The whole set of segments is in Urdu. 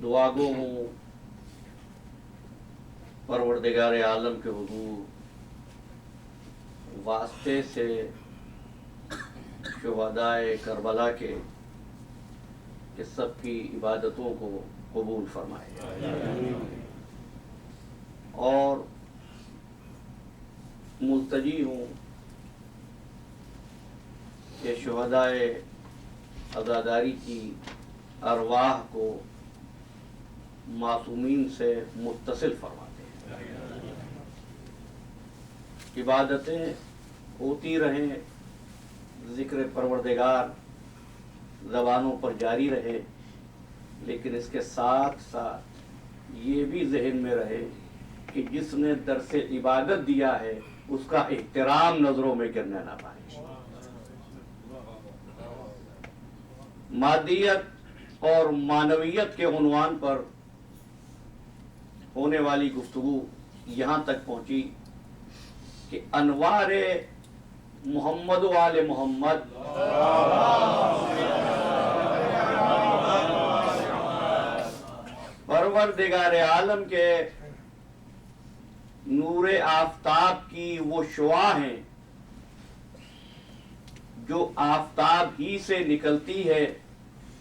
دعا گو ہوں پروردگار عالم کے حضور واسطے سے شہدائے کربلا کے کہ سب کی عبادتوں کو قبول فرمائے، اور ملتجی ہوں کہ شہدائے عزاداری کی ارواح کو معصومین سے متصل فرماتے ہیں، عبادتیں ہوتی رہیں، ذکر پروردگار زبانوں پر جاری رہے، لیکن اس کے ساتھ ساتھ یہ بھی ذہن میں رہے کہ جس نے درس عبادت دیا ہے اس کا احترام نظروں میں گرنے نہ پائے۔ مادیت اور معنویت کے عنوان پر ہونے والی گفتگو یہاں تک پہنچی کہ انوار محمد و آل محمد پروردگار عالم کے نور آفتاب کی وہ شعاع ہیں جو آفتاب ہی سے نکلتی ہے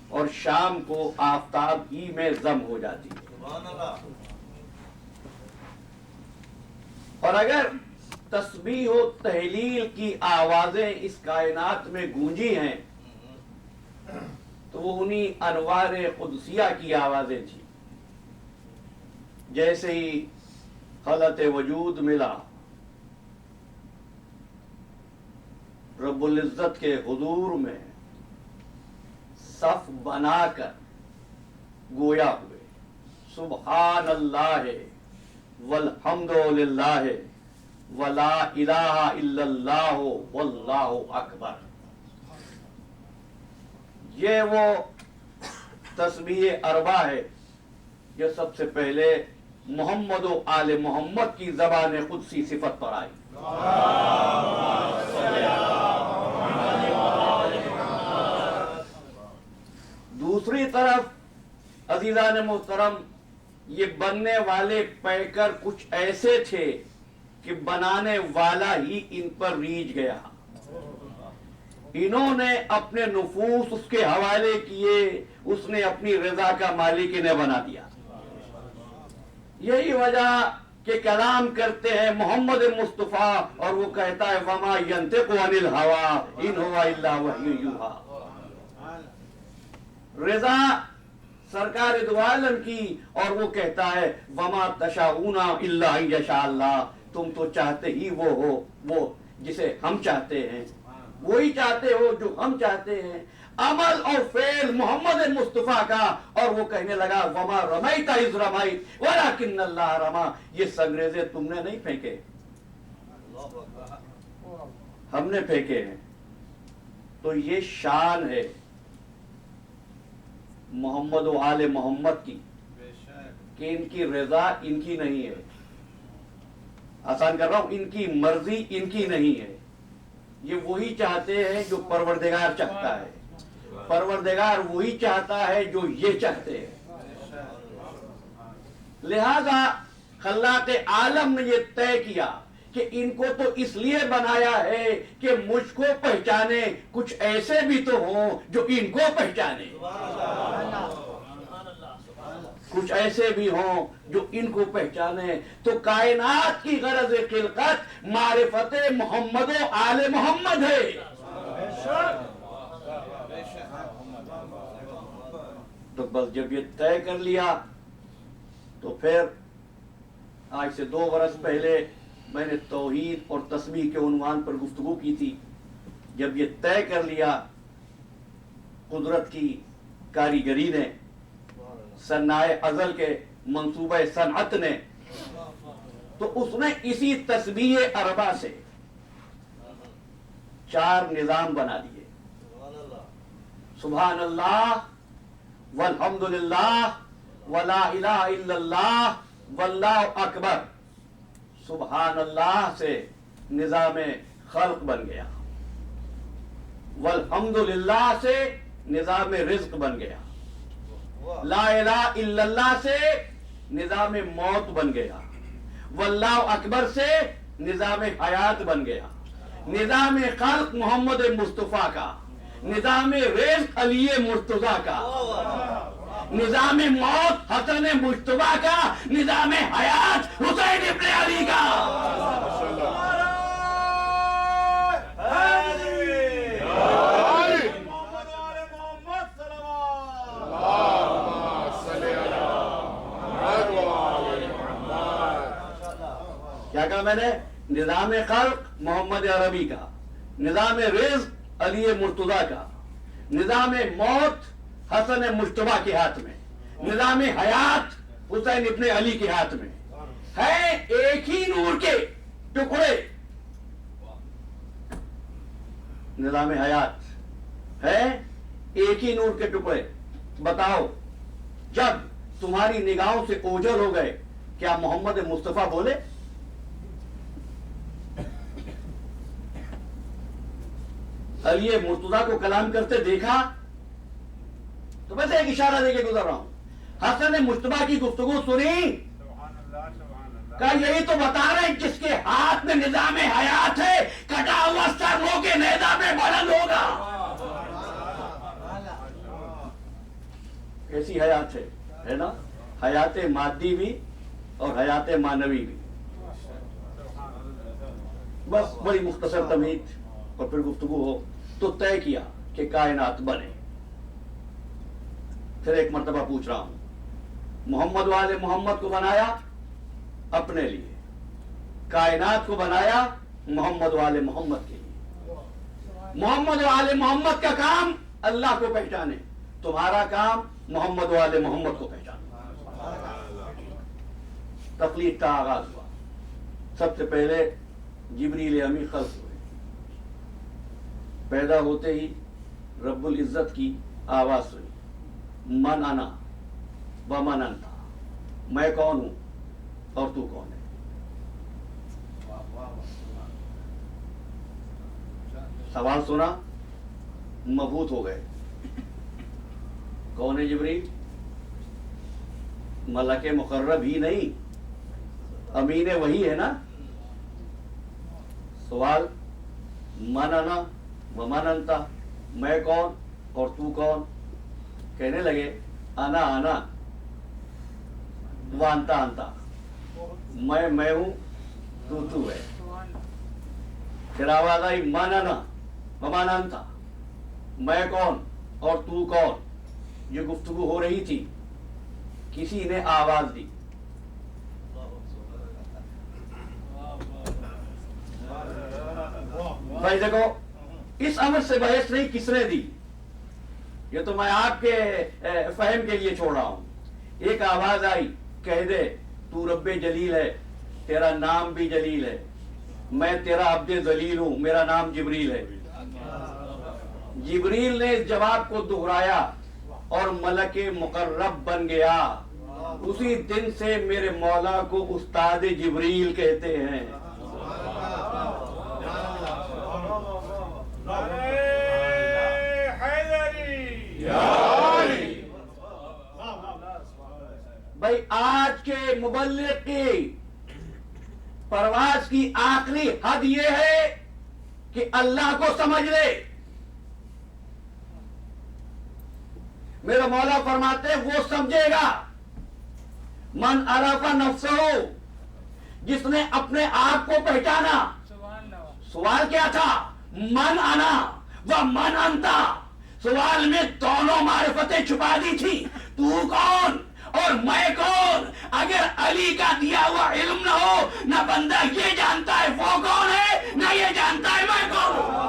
اور شام کو آفتاب ہی میں ضم ہو جاتی ہے۔ اور اگر تسبیح و تہلیل کی آوازیں اس کائنات میں گونجی ہیں تو وہ انہی انوار قدسیہ کی آوازیں تھیں۔ جیسے ہی خلعت وجود ملا، رب العزت کے حضور میں صف بنا کر گویا ہوئے سبحان اللہ والحمد للہ ولا الہ الا اللہ واللہ اکبر۔ یہ وہ تسبیح اربع ہے جو سب سے پہلے محمد و آل محمد کی زبان قدسی صفت پر آئی۔ دوسری طرف عزیزان محترم، یہ بننے والے پیکر کچھ ایسے تھے کہ بنانے والا ہی ان پر ریجھ گیا۔ انہوں نے اپنے نفوس اس کے حوالے کیے، اس نے اپنی رضا کا مالک انہیں بنا دیا۔ یہی وجہ کہ کلام کرتے ہیں محمد مصطفیٰ اور وہ کہتا ہے وما ینطق عن الہوی ان ہوا الا وحی یوحی۔ رضا سرکار دو عالم کی، اور وہ کہتا ہے وما تشاؤون الا ان یشاء اللہ، تم تو چاہتے ہی وہ ہو وہ جسے ہم چاہتے ہیں، وہی چاہتے ہو جو ہم چاہتے ہیں۔ عمل اور فعل محمد مصطفیٰ کا، اور وہ کہنے لگا وما رمیت اذ رمیت ولکن اللہ رما۔ یہ سنگریزے تم نے نہیں پھینکے، ہم نے پھینکے ہیں۔ تو یہ شان ہے محمد و آل محمد کی کہ ان کی رضا ان کی نہیں ہے، آسان کر رہا ہوں، ان کی مرضی ان کی نہیں ہے، یہ وہی چاہتے ہیں جو پروردگار چاہتا ہے، پروردگار وہی چاہتا ہے جو یہ چاہتے ہیں۔ لہذا خلاق عالم نے یہ طے کیا کہ ان کو تو اس لیے بنایا ہے کہ مجھ کو پہچانے، کچھ ایسے بھی تو ہوں جو ان کو پہچانے، کچھ ایسے بھی ہوں جو ان کو پہچانے۔ تو کائنات کی غرض خلقت معرفت محمد و آل محمد ہے۔ تو بس جب یہ طے کر لیا تو پھر آج سے 2 برس پہلے میں نے توحید اور تسبیح کے عنوان پر گفتگو کی تھی۔ جب یہ طے کر لیا قدرت کی کاریگری نے، صنائے ازل کے منصوبہ صنعت نے، تو اس نے اسی تسبیح اربع سے 4 نظام بنا دیے۔ سبحان اللہ والحمد للہ ولا الہ الا اللہ واللہ اکبر۔ سبحان اللہ سے نظام خلق بن گیا، والحمد للہ سے نظام رزق بن گیا، لا الہ الا اللہ سے نظام موت بن گیا، واللہ اکبر سے نظام حیات بن گیا، نظام خلق محمد مصطفیٰ کا، نظام رزق علی مرتضیٰ کا، نظام موت حسن مجتبیٰ کا، نظام حیات حسین ابن علی کا۔ کیا کہا میں نے؟ نظام خلق محمد عربی کا، نظام رزق علی مرتضیٰ کا، نظام موت حسن مجتبیٰ کے ہاتھ میں، نظام حیات حسین ابن علی کے ہاتھ میں ہے۔ ایک ہی نور کے ٹکڑے، نظام حیات ہے ایک ہی نور کے ٹکڑے۔ بتاؤ جب تمہاری نگاہوں سے اوجھل ہو گئے، کیا محمد مصطفیٰ بولے؟ علی مرتضیٰ کو کلام کرتے دیکھا؟ تو بس ایک اشارہ دے کے گزر رہا ہوں۔ حسن مجتبیٰ کی گفتگو سنی؟ کہا یہی تو بتا رہے ہیں جس کے ہاتھ میں نظام حیات ہے، کٹا ہوا سر لو کے نیزہ میں بلند ہوگا۔ کیسی حیات ہے نا؟ حیات مادی بھی اور حیات معنوی بھی۔ بس بڑی مختصر تمہید اور پھر گفتگو ہو تو طے کیا کہ کائنات بنے۔ پھر ایک مرتبہ پوچھ رہا ہوں، محمد والے محمد کو بنایا اپنے لیے، کائنات کو بنایا محمد والے محمد کے لیے۔ محمد والے محمد کا کام اللہ کو پہچانے، تمہارا کام محمد والے محمد کو پہچانے۔ تخلیق کا آغاز ہوا، سب سے پہلے جبریل امی خلق ہوئے۔ پیدا ہوتے ہی رب العزت کی آواز سنی، من انا ومن انت، میں کون ہوں اور تو کون ہے۔ سوال سنا، مبہوت ہو گئے۔ کون ہے جبریل؟ ملک مقرب ہی نہیں، امین وحی ہے نا۔ سوال من انا ومن انت، میں کون اور تو کون۔ کہنے لگے انا انا وانتا انتا، میں ہوں تو ہے۔ پھر آواز آئی من انا ومن انت، میں کون اور تو کون۔ یہ گفتگو ہو رہی تھی، کسی نے آواز دی، بھائی دیکھو اس امر سے بحث نہیں کس نے دی، یہ تو میں آپ کے فہم کے لیے چھوڑ رہا ہوں۔ ایک آواز آئی، کہہ دے تو رب جلیل ہے، تیرا نام بھی جلیل ہے، میں تیرا عبد ذلیل ہوں، میرا نام جبریل ہے۔ جبریل نے اس جواب کو دہرایا اور ملک مقرب بن گیا۔ اسی دن سے میرے مولا کو استاد جبریل کہتے ہیں۔ بھائی آج کے مبلغ کی پرواز کی آخری حد یہ ہے کہ اللہ کو سمجھ لے۔ میرا مولا فرماتے ہیں وہ سمجھے گا، من عرف نفسہ، جس نے اپنے آپ کو پہچانا۔ سوال کیا تھا؟ من انا و من انتا۔ سوال میں دونوں معرفتیں چھپا دی تھی، تو کون اور میں کون۔ اگر علی کا دیا ہوا علم نہ ہو، نہ بندہ یہ جانتا ہے وہ کون ہے، نہ یہ جانتا ہے میں کون ہوں۔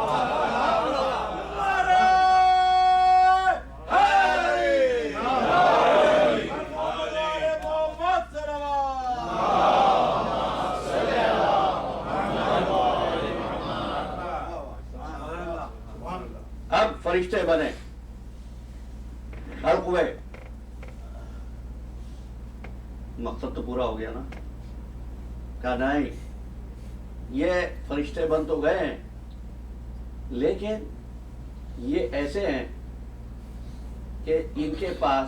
اب فرشتے بنے، خلق ہوئے، مقصد تو پورا ہو گیا نا۔ کہا نہیں، یہ فرشتے بن تو گئے ہیں لیکن یہ ایسے ہیں کہ ان کے پاس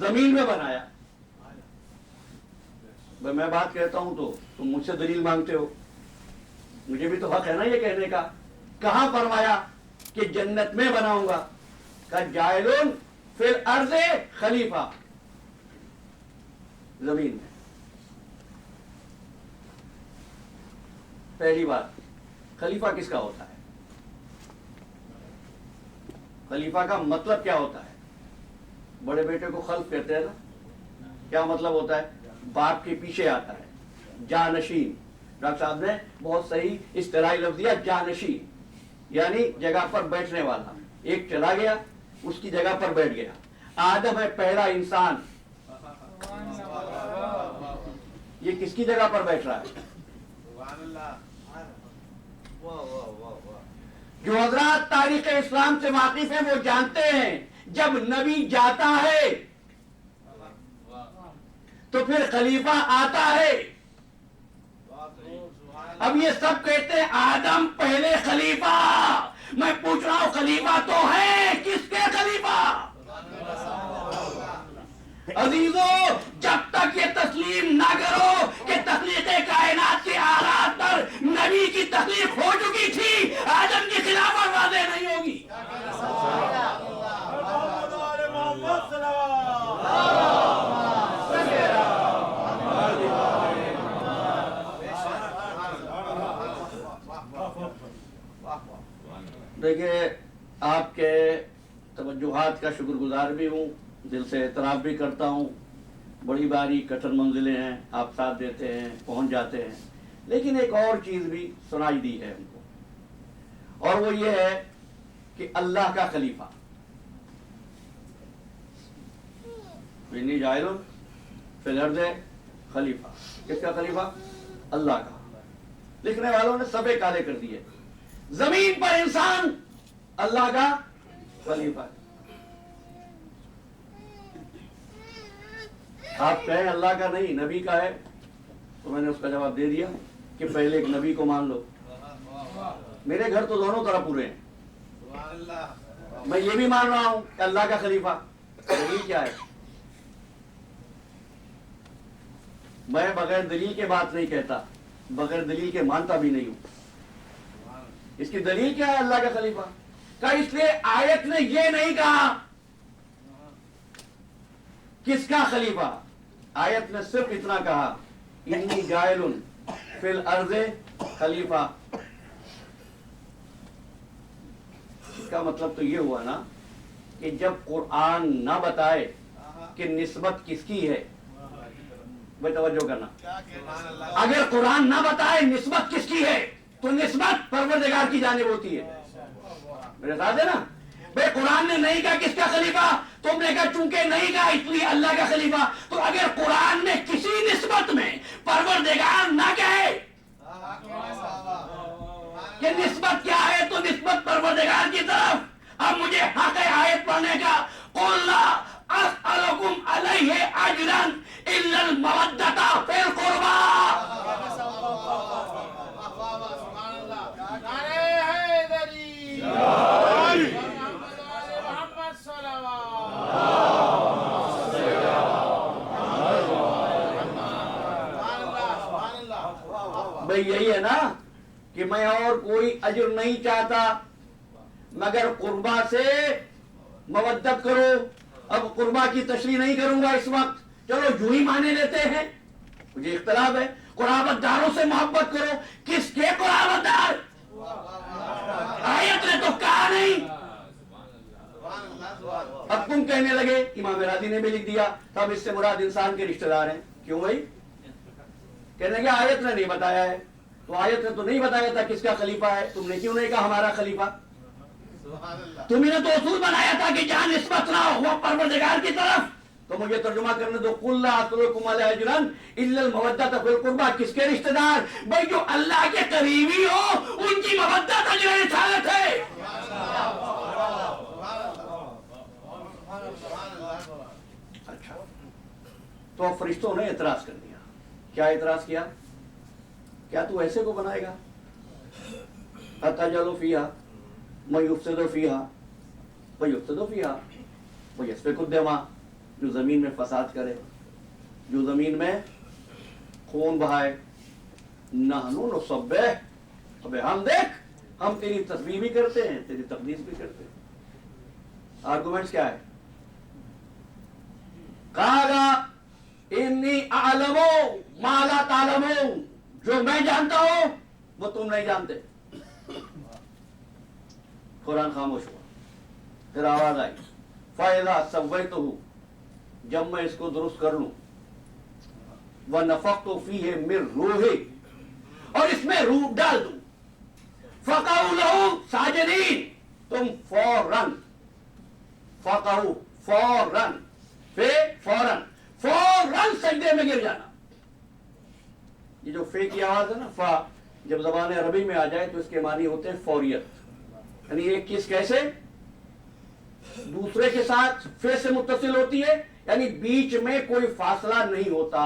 زمین میں بنایا. میں بات کہتا ہوں تو تم مجھ سے دلیل مانگتے ہو, مجھے بھی تو حق ہے نا یہ کہنے کا. کہاں فرمایا کہ جنت میں بناؤں گا؟ کہ جائلون فی الارض خلیفہ, زمین میں. پہلی بات, خلیفہ کس کا ہوتا ہے؟ خلیفہ کا مطلب کیا ہوتا ہے؟ بڑے بیٹے کو خلف کہتے ہیں نا, کیا مطلب ہوتا ہے؟ باپ کے پیچھے آتا ہے, جانشین. ڈاکٹر صاحب نے بہت صحیح اصطلاحی لفظ دیا, جانشین یعنی جگہ پر بیٹھنے والا. ایک چلا گیا, اس کی جگہ پر بیٹھ گیا. آدم ہے پہلا انسان, یہ کس کی جگہ پر بیٹھ رہا ہے؟ جو حضرات تاریخ اسلام سے واقف ہیں وہ جانتے ہیں جب نبی جاتا ہے تو پھر خلیفہ آتا ہے. اب یہ سب کہتے ہیں آدم پہلے خلیفہ. میں پوچھ رہا ہوں خلیفہ تو ہے, کس کے خلیفہ؟ عزیزو, جب تک یہ تسلیم نہ کرو کہ تخلیق کائنات کے آلات پر نبی کی تخلیق ہو چکی تھی, آدم کی خلافت واضح نہیں ہوگی. دیکھیے, آپ کے توجہات کا شکر گزار بھی ہوں, دل سے اعتراف بھی کرتا ہوں. بڑی باری کٹھن منزلیں ہیں, آپ ساتھ دیتے ہیں, پہنچ جاتے ہیں. لیکن ایک اور چیز بھی سنائی دی ہے ہم کو, اور وہ یہ ہے کہ اللہ کا خلیفہ. انی جاعل فی الارض خلیفہ, کس کا خلیفہ؟ اللہ کا. لکھنے والوں نے سبے کالے کر دیے. زمین پر انسان اللہ کا خلیفہ ہے. آپ کہیں اللہ کا نہیں, نبی کا ہے, تو میں نے اس کا جواب دے دیا کہ پہلے ایک نبی کو مان لو. میرے گھر تو دونوں طرف پورے ہیں. میں یہ بھی مان رہا ہوں کہ اللہ کا خلیفہ. دلیل کیا ہے؟ میں بغیر دلیل کے بات نہیں کہتا, بغیر دلیل کے مانتا بھی نہیں ہوں. اس کی دلیل کیا ہے اللہ کا خلیفہ کا؟ اس لیے آیت نے یہ نہیں کہا کس کا خلیفہ, آیت نے صرف اتنا کہا انی جاعل فی الارض خلیفہ. اس کا مطلب تو یہ ہوا نا کہ جب قرآن نہ بتائے کہ نسبت کس کی ہے, بھائی توجہ کرنا, اگر قرآن نہ بتائے نسبت کس کی ہے تو نسبت پروردگار کی جانب ہوتی ہے. میرے ساتھ ہے نا بھائی؟ قرآن نے نہیں کہا کس کا خلیفہ, تم نے کہا چونکہ نہیں کہا اس لیے اللہ کا خلیفہ. تو اگر قرآن نے کسی نسبت میں پروردگار نہ کہے کہ نسبت کیا ہے تو نسبت پروردگار کی طرف. اب مجھے حق ہے آیت پڑھنے کا, قل لا اسألکم علیہ اجرا الا المودۃ فی القربی. بھئی یہی ہے نا کہ میں اور کوئی اجر نہیں چاہتا مگر قربا سے مودت کرو. اب قربا کی تشریح نہیں کروں گا اس وقت, چلو یوں ہی مانے لیتے ہیں. مجھے اختلاف ہے, قرابت داروں سے محبت کرو. کس کے قرابت دار؟ آیت نے تو کہا نہیں. اب تم کہنے لگے, امام راضی نے بھی لکھ دیا, تب اس سے مراد انسان کے رشتہ دار ہیں. کیوں بھائی؟ کہنے لگے آیت نے نہیں بتایا ہے. تو آیت نے تو نہیں بتایا تھا کس کا خلیفہ ہے, تم نے کیوں نہیں کہا ہمارا خلیفہ؟ تمہیں نے تو اصول بنایا تھا کہ جہاں نسبت نہ ہو وہ پروردگار کی طرف. تو مجھے ترجمہ کرنے دو, قل لا اسألکم علیہ اجرا الا المودۃ فی القربی. کس کے رشتہ دار؟ بھائی جو اللہ کے قریبی ہو ان کی مودت اجر رسالت ہے. اچھا, تو فرشتوں نے اعتراض کر دیا. کیا اعتراض کیا؟ کیا تو ایسے کو بنائے گا؟ اتجعل فیہا من یفسد فیہا ویفسد فیہا ویسفک الدماء. جو زمین میں فساد کرے، جو زمین میں خون بہائے. نحنو نسبح، ابے ہم دیکھ، ہم تیری تسبیح بھی کرتے ہیں، تیری تقدیس بھی کرتے ہیں. آرگومنٹس کیا ہے؟ کہا گا انی اعلم ما لا تعلمون، جو میں جانتا ہوں وہ تم نہیں جانتے. قرآن خاموش ہوا. پھر آواز آئی فَإِذَا سَوَّيْتُهُ، جب میں اس کو درست کر لوں، وَنَفَخْتُ فِيهِ مِن رُوحِي، اور اس میں روح ڈال دوں، فَقَعُوا لَهُ سَاجِدِينَ، تم فوراً، فَقَعُوا فوراً، فوراً سجدے میں گر جانا. یہ جو فے کی آواز ہے نا، فا، جب زبان عربی میں آ جائے تو اس کے معنی ہوتے ہیں فوریت. یعنی ایک چیز کیسے دوسرے کے ساتھ فے سے متصل ہوتی ہے، یعنی بیچ میں کوئی فاصلہ نہیں ہوتا.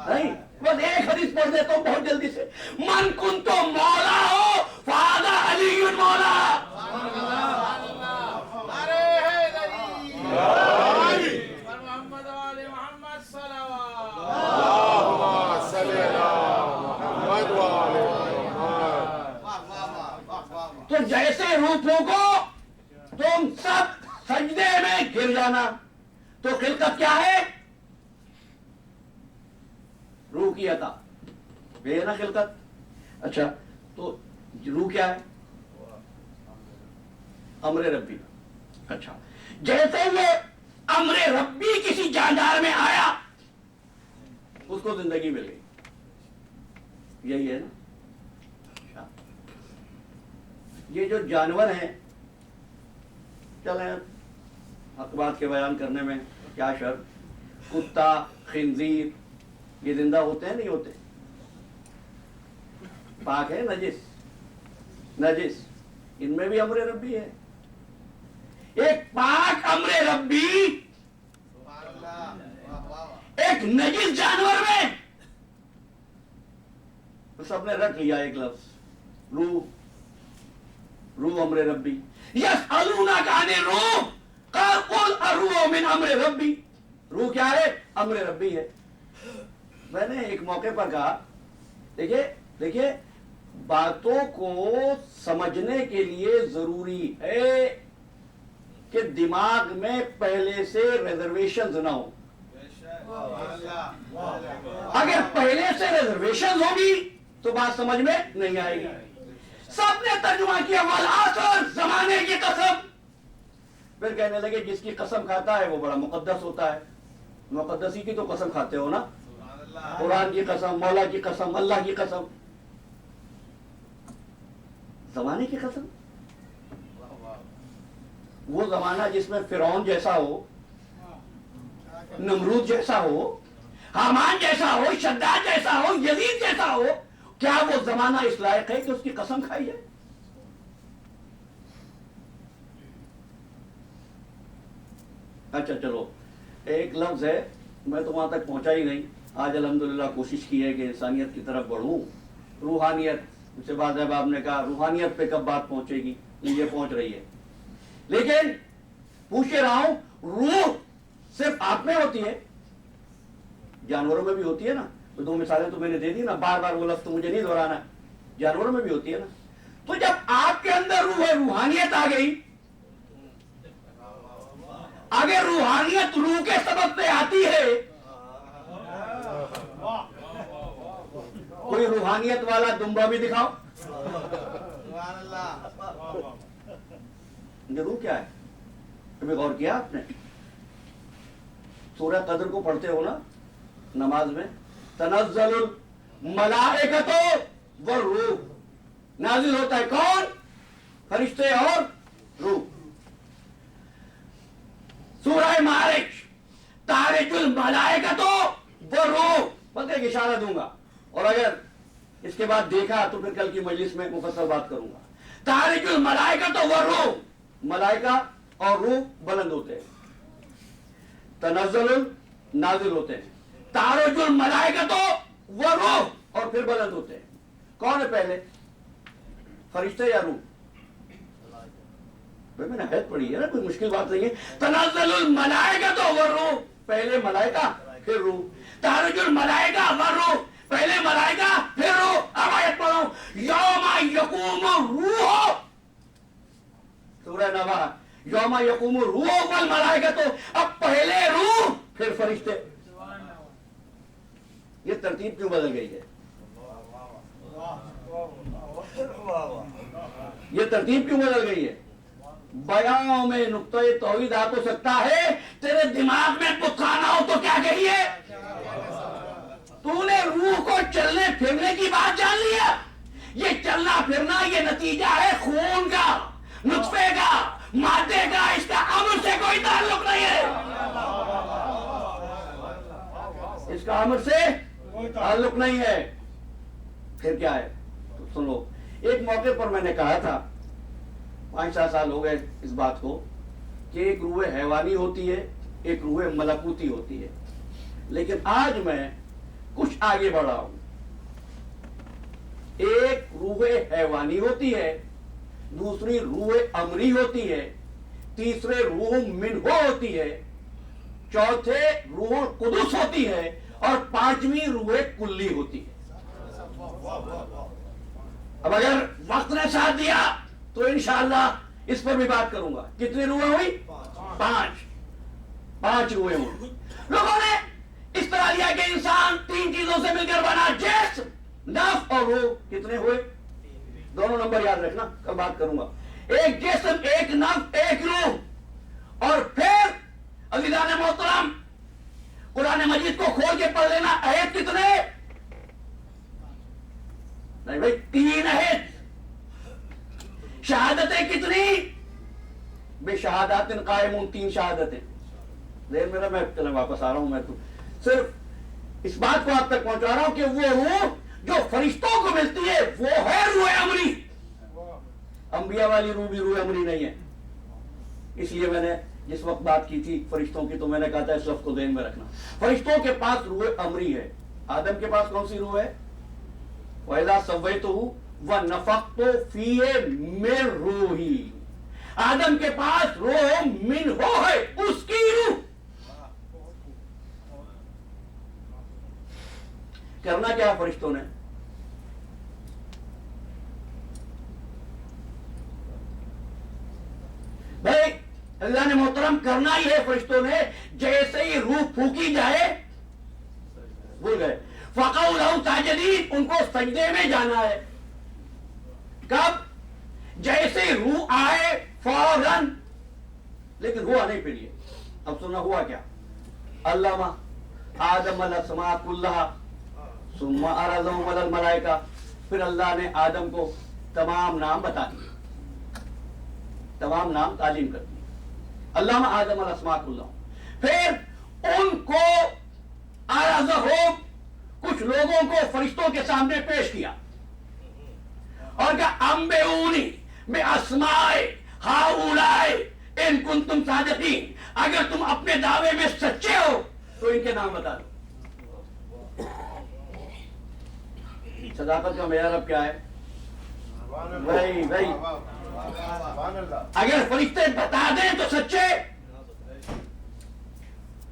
نہیں، بس ایک حدیث پڑھ دیتا ہوں بہت جلدی سے. من کنت مولا ہو فہذا علی مولا. تو جیسے روح پھونکو تم سب سجدے میں گر جانا. تو خلقت کیا ہے؟ روح کی عطا، یہ ہے نا خلقت. اچھا، تو روح کیا ہے؟ امر ربی. اچھا، جیسے یہ امر ربی کسی جاندار میں آیا اس کو زندگی مل گئی. یہی ہے نا. یہ جو جانور ہیں، چلیں حق بات کے بیان کرنے میں کیا شرط، کتا، خنزیر، یہ زندہ ہوتے ہیں نہیں ہوتے؟ پاک ہے نجس، ان میں بھی امر ربی ہے. ایک پاک امر ربی ایک نجس جانور میں، تو سب نے رکھ لیا ایک لفظ روح امر ربی. یسألونک عن الروح قل الروح من امر ربی. روح کیا ہے؟ امر ربی ہے. میں نے ایک موقع پر کہا دیکھیے باتوں کو سمجھنے کے لیے ضروری ہے کہ دماغ میں پہلے سے ریزرویشنز نہ ہو. اگر پہلے سے ریزرویشنز ہوگی تو بات سمجھ میں نہیں آئے گی. سب نے ترجمہ کیا والعصر، زمانے کی قسم. پھر کہنے لگے جس کی قسم کھاتا ہے وہ بڑا مقدس ہوتا ہے. مقدسی کی تو قسم کھاتے ہو نا، قرآن کی قسم، مولا کی قسم، اللہ کی قسم. زمانے کی قسم، وہ زمانہ جس میں فرعون جیسا ہو، نمرود جیسا ہو، حامان جیسا ہو، شداد جیسا ہو، یزید جیسا ہو، کیا وہ زمانہ اس لائق ہے کہ اس کی قسم کھائی جائے؟ اچھا چلو، ایک لفظ ہے، میں تو وہاں تک پہنچا ہی نہیں. آج الحمدللہ کوشش کی ہے کہ انسانیت کی طرف بڑھوں. روحانیت، اس سے بعد جب آپ نے کہا روحانیت پہ کب بات پہنچے گی، یہ پہنچ رہی ہے. لیکن پوچھ رہا ہوں، روح صرف آپ میں ہوتی ہے؟ جانوروں میں بھی ہوتی ہے نا. دو مثالیں تو میں نے دے دی نا، بار بار وہ لفظ تو مجھے نہیں دہرانا. جانوروں میں بھی ہوتی ہے نا. تو جب آپ کے اندر روح ہے، روحانیت آ گئی. اگر روحانیت روح کے سبب پہ آتی ہے، کوئی روحانیت والا دمبا بھی دکھاؤ. روح کیا ہے؟ کبھی غور کیا آپ نے؟ سورہ قدر کو پڑھتے ہو نا نماز میں، تنزل الملائکۃ والروح، نازل ہوتا ہے کون؟ فرشتے اور روح. سورہ معارج، تعرج الملائکۃ والروح، بس ایک اشارہ دوں گا، اور اگر اس کے بعد دیکھا تو پھر کل کی مجلس میں مفصل بات کروں گا. تعرج الملائکۃ والروح، ملائکہ اور روح بلند ہوتے ہیں. تنزل نازل ہوتے ہیں. تعرج الملائکۃ والروح، اور پھر بلند ہوتے ہیں. کون ہے پہلے، فرشتے یا روح؟ میں نے حید پڑھی ہے نا، کوئی مشکل بات نہیں ہے. تنزل الملائکۃ والروح، پہلے ملائکہ پھر روح. تعرج الملائکہ والروح، پہلے ملائکہ پھر روح. اب آیت پڑھو، یوم یقوم الروح، سورہ نبا، یوم یقوم الروح والملائکۃ. اب پہلے روح پھر فرشتے. یہ ترتیب کیوں بدل گئی ہے؟ یہ ترتیب کیوں بدل گئی ہے؟ بیان میں نقطۂ توحید آپ ہو سکتا ہے، تیرے دماغ میں بت خانہ ہو تو کیا کہیے؟ تو نے روح کو چلنے پھرنے کی بات جان لیا. یہ چلنا پھرنا یہ نتیجہ ہے خون کا، نطفے کا، مادے کا. اس کا امر سے کوئی تعلق نہیں ہے. اس کا امر سے تعلق نہیں ہے. پھر کیا ہے؟ تو سنو، ایک موقع پر میں نے کہا تھا، 5-7 سال ہو گئے اس بات کو، کہ ایک روح حیوانی ہوتی ہے، ایک روح ملکوتی ہوتی ہے. لیکن آج میں کچھ آگے بڑھا ہوں. ایک روح حیوانی ہوتی ہے، دوسری روح امری ہوتی ہے، تیسرے روح منہ ہوتی ہے، چوتھے روح قدس ہوتی ہے، اور 5ویں روح کلی ہوتی ہے. اب اگر وقت نے ساتھ دیا تو انشاءاللہ اس پر بھی بات کروں گا. کتنی روحیں ہوئی؟ 5 روحیں ہوئی. لوگوں نے اس طرح لیا کہ انسان 3 چیزوں سے مل کر بنا، جسم، نفس اور روح. کتنے ہوئے؟ دونوں نمبر یاد رکھنا، کل بات کروں گا. ایک جسم، ایک نفس، ایک روح. اور پھر عزیزان محترم، قرآن مجید کو کھول کے پڑھ لینا. آیت کتنے؟ نہیں بھائی، 3 آیت. شہادتیں کتنی؟ بے شہادات قائمون، 3 شہادتیں. دیر میرا، میں چلے واپس آ رہا ہوں. میں تو صرف اس بات کو آپ تک پہنچا رہا ہوں کہ وہ روح جو فرشتوں کو ملتی ہے وہ ہے روح امری. انبیاء والی روح بھی روح امری نہیں ہے. اس لیے میں نے جس وقت بات کی تھی فرشتوں کی تو میں نے کہا تھا اس لفظ کو ذہن میں رکھنا. فرشتوں کے پاس روح امری ہے. آدم کے پاس کون سی روح ہے؟ وَإِذَا سَوَّيْتُهُ وَنَفَخْتُ فِيهِ مِن رُوحِي. آدم کے پاس روح منہ ہے، اس کی روح. کرنا کیا فرشتوں نے؟ بھائی اللہ نے محترم، کرنا ہی ہے فرشتوں نے. جیسے ہی روح پھونکی جائے، بھول گئے، فَقَعُوا لَهُ سَاجِدِينَ، ان کو سجدے میں جانا ہے. کب؟ جیسے روح آئے فوراً. لیکن ہوا نہیں پھر یہ. اب سننا ہوا کیا؟ علّمَ آدم الاسماء كلها ثم عرضهم على الملائکہ. پھر اللہ نے آدم کو تمام نام بتا دیے، تمام نام تعلیم کر دی. علامہ آدم الاسماء كلها. پھر ان کو عرضهم، کچھ لوگوں کو فرشتوں کے سامنے پیش کیا اور کہا انبئونی باسماء ہؤلاء ان کنتم صادقین. اگر تم اپنے دعوے میں سچے ہو تو ان کے نام بتا دو. صداقت کا معیار اب کیا ہے؟ بھائی اگر فرشتے بتا دیں تو سچے.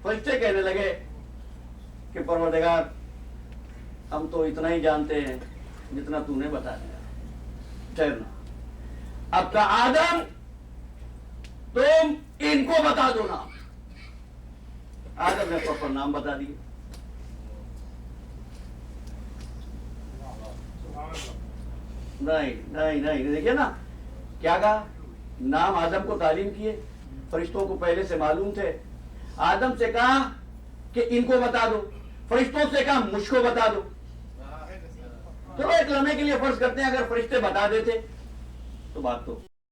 فرشتے کہنے لگے کہ پروردگار ہم تو اتنا ہی جانتے ہیں جتنا تو نے بتا دیا. ٹھہرنا. اب کا آدم تم ان کو بتا دو نام. آدم نے پر نام بتا دیے. نہیں دیکھیے نا کیا کہا. نام آدم کو تعلیم کیے، فرشتوں کو پہلے سے معلوم تھے. آدم سے کہا کہ ان کو بتا دو، فرشتوں سے کہا مجھ کو بتا دو. چلو ایک لمحے کے لیے فرض کرتے ہیں اگر فرشتے بتا دیتے تو بات تو